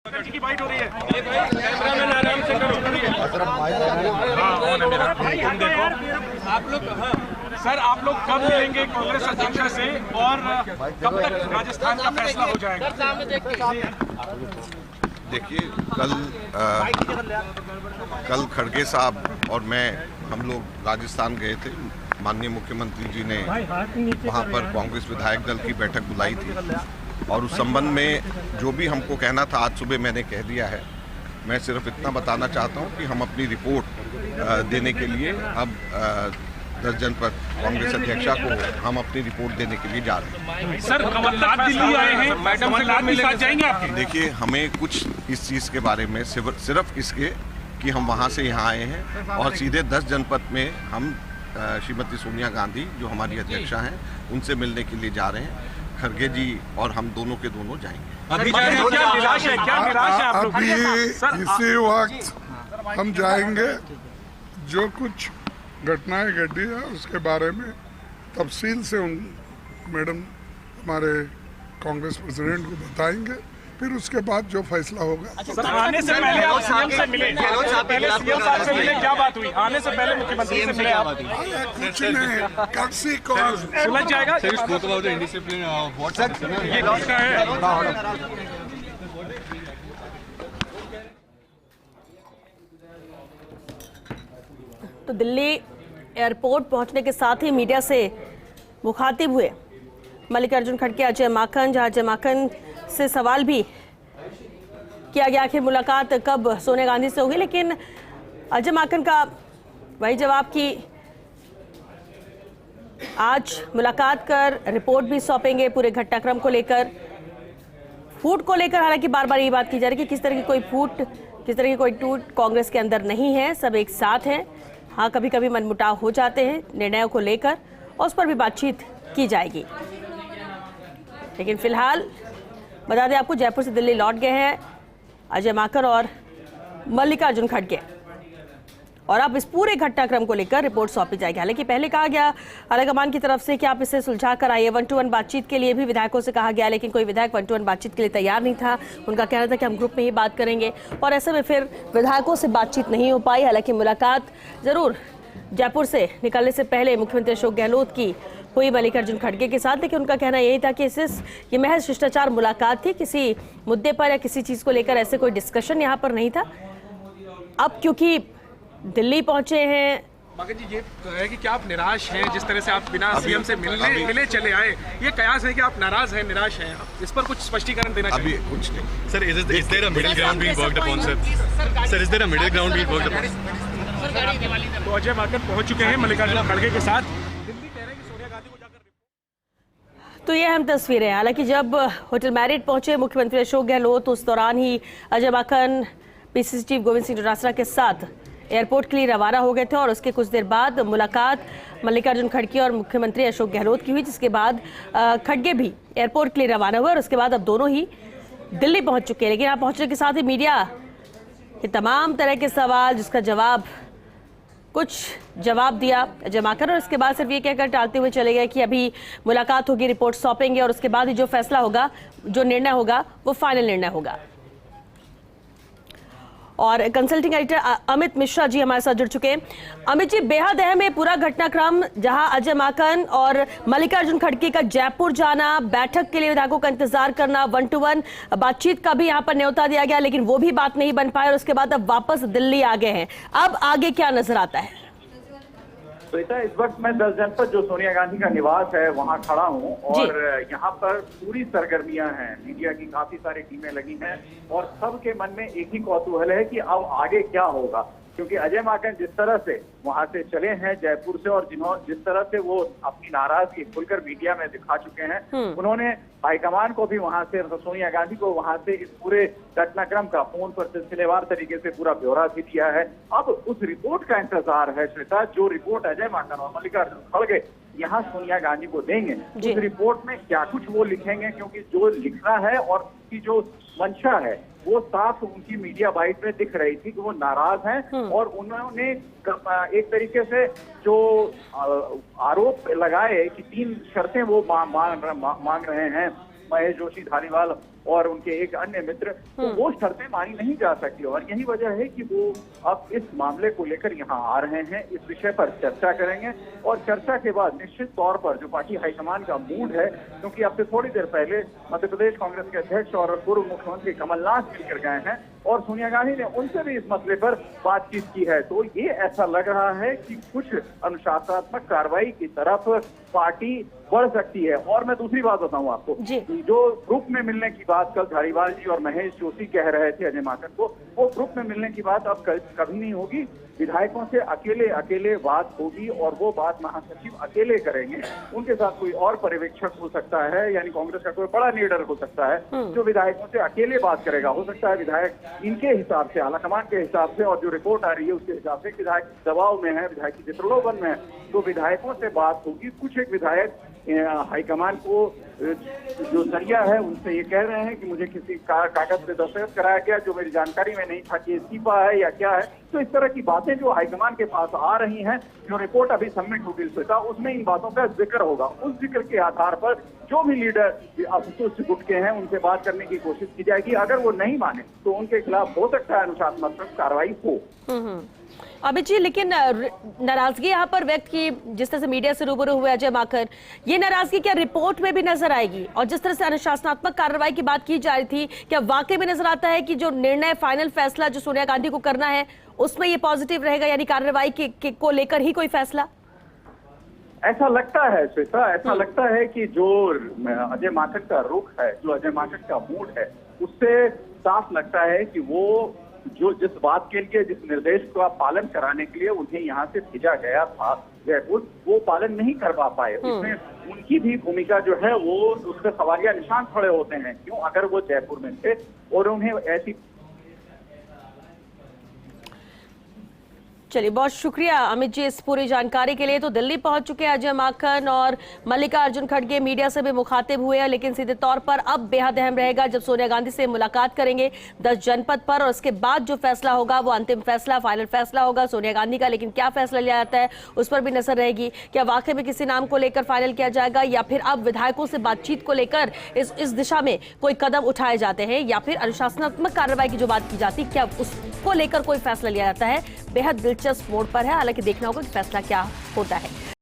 जी की बाइट हो रही है। कैमरामैन आराम से करो। तुम देखो आप लोग। सर आप लोग कब मिलेंगे कांग्रेस अध्यक्ष से और कब तक राजस्थान का फैसला हो जाएगा? देखिए कल खड़गे साहब और मैं हम लोग राजस्थान गए थे। माननीय मुख्यमंत्री जी ने वहाँ पर कांग्रेस विधायक दल की बैठक बुलाई थी और उस संबंध में जो भी हमको कहना था आज सुबह मैंने कह दिया है। मैं सिर्फ इतना बताना चाहता हूँ कि हम अपनी रिपोर्ट देने के लिए अब 10 जनपद कांग्रेस अध्यक्षा को हम अपनी रिपोर्ट देने के लिए जा रहे हैं। सर कमलनाथ दिल्ली आए हैं, मैडम कमलनाथ भी साथ जाएंगे आपके? देखिए हमें कुछ इस चीज़ के बारे में सिर्फ इसके कि हम वहाँ से यहाँ आए हैं और सीधे 10 जनपद में हम श्रीमती सोनिया गांधी जो हमारी अध्यक्षा हैं उनसे मिलने के लिए जा रहे हैं। खड़गे जी और हम दोनों के दोनों जाएंगे। अभी क्या निराश है? क्या निराश है आप लोग? अभी इसी वक्त हम जाएंगे। जो कुछ घटनाएं घटी है उसके बारे में तफसील से उन मैडम हमारे कांग्रेस प्रेसिडेंट को बताएंगे, फिर उसके बाद जो फैसला होगा। सर आने से पहले आप सीएम से मिले, पहले सीएम साहब से मिले, क्या बात हुई? आने से पहले मुख्यमंत्री से मिले आप? कुछ नहीं, कर्सी कौन सुलझ जाएगा? ये किसका है? तो दिल्ली एयरपोर्ट पहुंचने के साथ ही मीडिया से मुखातिब हुए मल्लिकार्जुन खड़गे, अजय माकन, जहां अजय माकन से सवाल भी किया गया कि मुलाकात कब सोनिया गांधी से होगी, लेकिन अजय माकन का वही जवाब कि आज मुलाकात कर रिपोर्ट भी सौंपेंगे पूरे घटनाक्रम को लेकर, फूट को लेकर। हालांकि बार बार ये बात की जा रही है कि किस तरह की कोई फूट, किस तरह की कोई टूट कांग्रेस के अंदर नहीं है, सब एक साथ हैं। हाँ, कभी कभी मनमुटाव हो जाते हैं निर्णयों को लेकर और उस पर भी बातचीत की जाएगी। लेकिन फिलहाल बता दें आपको, जयपुर से दिल्ली लौट गए हैं अजय माकन और मल्लिकार्जुन खड़गे और अब इस पूरे घटनाक्रम को लेकर रिपोर्ट सौंपी जाएगी। हालांकि पहले कहा गया हाईकमान की तरफ से कि आप इसे सुलझा कर आइए। 1-to-1 बातचीत के लिए भी विधायकों से कहा गया, लेकिन कोई विधायक 1-to-1 बातचीत के लिए तैयार नहीं था। उनका कहना था कि हम ग्रुप में ही बात करेंगे और ऐसे में फिर विधायकों से बातचीत नहीं हो पाई। हालांकि मुलाकात जरूर जयपुर से निकलने से पहले मुख्यमंत्री अशोक गहलोत की हुई मल्लिकार्जुन खड़गे के साथ, लेकिन उनका कहना यही था कि ये महज शिष्टाचार मुलाकात थी, किसी मुद्दे पर या किसी चीज़ को लेकर ऐसे कोई डिस्कशन यहाँ पर नहीं था। अब क्योंकि दिल्ली पहुंचे हैं। मगन जी, ये है कि क्या आप निराश हैं जिस तरह से आप बिना सीएम से मिले चले आए? ये कयास है कि आप नाराज हैं, निराश हैं, इस पर कुछ स्पष्टीकरण देना चाहिए। अभी कुछ नहीं sir. Is there a middle ground being worked upon sir? Is there a middle ground being worked upon? तो अजय माकन पहुंच चुके हैं मल्लिकार्जुन खड़गे के साथ। दिल्ली कह रहे हैं कि सोनिया गांधी को जाकर। तो ये अहम तस्वीरें हैं। हालांकि जब होटल मैरिट पहुंचे मुख्यमंत्री अशोक गहलोत, उस दौरान ही अजय माकन पीसीसी चीफ गोविंद सिंह डोटासरा के साथ एयरपोर्ट के लिए रवाना हो गए थे और उसके कुछ देर बाद मुलाकात मल्लिकार्जुन खड़गे और मुख्यमंत्री अशोक गहलोत की हुई, जिसके बाद खड़गे भी एयरपोर्ट के लिए रवाना हुए और उसके बाद अब दोनों ही दिल्ली पहुंच चुके हैं। लेकिन यहाँ पहुंचने के साथ ही मीडिया के तमाम तरह के सवाल, जिसका जवाब दिया अजय माकन और इसके बाद सिर्फ ये कहकर टालते हुए चले गए कि अभी मुलाकात होगी, रिपोर्ट सौंपेंगे और उसके बाद ही जो फैसला होगा, जो निर्णय होगा, वो फाइनल निर्णय होगा। और कंसल्टिंग एडिटर अमित मिश्रा जी हमारे साथ जुड़ चुके हैं। अमित जी, बेहद अहम है पूरा घटनाक्रम, जहां अजय माकन और मल्लिकार्जुन खड़गे का जयपुर जाना, बैठक के लिए विधायकों का इंतजार करना, 1-to-1 बातचीत का भी यहां पर न्योता दिया गया, लेकिन वो भी बात नहीं बन पाई और उसके बाद अब वापस दिल्ली आ गए हैं। अब आगे क्या नजर आता है? बेटा, इस वक्त मैं 10 जनपद जो सोनिया गांधी का निवास है वहां खड़ा हूं और यहां पर पूरी सरगर्मियां हैं। मीडिया की काफी सारी टीमें लगी हैं और सबके मन में एक ही कौतूहल है कि अब आगे क्या होगा, क्योंकि अजय माकन जिस तरह से वहां से चले हैं जयपुर से और जिस तरह से वो अपनी नाराजगी खुलकर मीडिया में दिखा चुके हैं, उन्होंने हाईकमान को भी वहां से, सोनिया गांधी को वहां से इस पूरे घटनाक्रम का फोन पर सिलसिलेवार तरीके से पूरा ब्यौरा भी दिया है। अब उस रिपोर्ट का इंतजार है श्वेता, जो रिपोर्ट अजय माकन और मल्लिकार्जुन खड़गे यहाँ सोनिया गांधी को देंगे। उस रिपोर्ट में क्या कुछ वो लिखेंगे, क्योंकि जो लिखना है और उसकी जो मंशा है वो साफ उनकी मीडिया बाइट में दिख रही थी कि वो नाराज हैं और उन्होंने एक तरीके से जो आरोप लगाए कि 3 शर्तें वो मांग रहे हैं, महेश जोशी, धारीवाल और उनके एक अन्य मित्र, तो वो शर्तें मानी नहीं जा सकती। और यही वजह है कि वो अब इस मामले को लेकर यहाँ आ रहे हैं, इस विषय पर चर्चा करेंगे और चर्चा के बाद निश्चित तौर पर जो पार्टी हाईकमान का मूड है, क्योंकि अब से थोड़ी देर पहले मध्य प्रदेश कांग्रेस के अध्यक्ष और पूर्व मुख्यमंत्री कमलनाथ मिलकर गए हैं और सोनिया गांधी ने उनसे भी इस मसले पर बातचीत की है, तो ये ऐसा लग रहा है कि कुछ अनुशासनात्मक कार्रवाई की तरफ पार्टी बढ़ सकती है। और मैं दूसरी बात बताऊं आपको, जो ग्रुप में मिलने की बात कल धारीवाल जी और महेश जोशी कह रहे थे अजय माकन को, वो ग्रुप में मिलने की बात अब कभी नहीं होगी। विधायकों से अकेले अकेले बात होगी और वो बात महासचिव अकेले करेंगे। उनके साथ कोई और पर्यवेक्षक हो सकता है, यानी कांग्रेस का कोई बड़ा लीडर हो सकता है जो विधायकों से अकेले बात करेगा। हो सकता है विधायक इनके हिसाब से, आलाकमान के हिसाब से और जो रिपोर्ट आ रही है उसके हिसाब से विधायक दबाव में है, विधायक की प्रलोभन में है, तो विधायकों से बात होगी। कुछ एक विधायक हाईकमान को जो जरिया है उनसे ये कह रहे हैं कि मुझे किसी कागज पे दस्तखत कराया गया जो मेरी जानकारी में नहीं था कि इस्तीफा है या क्या है। तो इस तरह की बातें जो हाईकमान के पास आ रही हैं, जो रिपोर्ट अभी सबमिट होगी श्वेता, उसमें इन बातों का जिक्र होगा। उस जिक्र के आधार पर जो भी लीडर असंतुष्ट गुट के हैं उनसे बात करने की कोशिश की जाएगी। अगर वो नहीं माने तो उनके खिलाफ हो सकता है अनुशासनात्मक कार्रवाई हो। अमित जी, लेकिन नाराजगी यहाँ पर व्यक्त की, जिस तरह से मीडिया से रूबरू हुए अजय माकन, ये नाराजगी क्या रिपोर्ट में भी नजर आएगी? और जिस तरह से अनुशासनात्मक कार्रवाई की बात की जा रही थी, क्या वाकई में नजर आता है कि जो निर्णय, फाइनल फैसला जो सोनिया गांधी को करना है उसमें ये पॉजिटिव रहेगा, यानी कार्रवाई को लेकर ही कोई फैसला? ऐसा लगता है श्वेता, ऐसा लगता है कि जो अजय माकन का रुख है, जो अजय माकन का मूड है, उससे साफ लगता है कि वो जो जिस बात के लिए, जिस निर्देश का पालन कराने के लिए उन्हें यहाँ से भेजा गया था जयपुर, वो पालन नहीं कर पाए। इसमें उनकी भी भूमिका जो है वो उसके सवालिया निशान खड़े होते हैं। क्यों? अगर वो जयपुर में थे और उन्हें ऐसी। चलिए, बहुत शुक्रिया अमित जी इस पूरी जानकारी के लिए। तो दिल्ली पहुंच चुके हैं अजय माकन और मल्लिकार्जुन खड़गे, मीडिया से भी मुखातिब हुए हैं, लेकिन सीधे तौर पर अब बेहद अहम रहेगा जब सोनिया गांधी से मुलाकात करेंगे 10 जनपद पर, और उसके बाद जो फैसला होगा वो अंतिम फैसला, फाइनल फैसला होगा सोनिया गांधी का। लेकिन क्या फैसला लिया जाता है उस पर भी नजर रहेगी। क्या वाकई में किसी नाम को लेकर फाइनल किया जाएगा, या फिर अब विधायकों से बातचीत को लेकर इस दिशा में कोई कदम उठाए जाते हैं, या फिर अनुशासनात्मक कार्रवाई की जो बात की जाती है क्या उसको लेकर कोई फैसला लिया जाता है? बेहद दिलचस्प मोड़ पर है, हालांकि देखना होगा कि फैसला क्या होता है।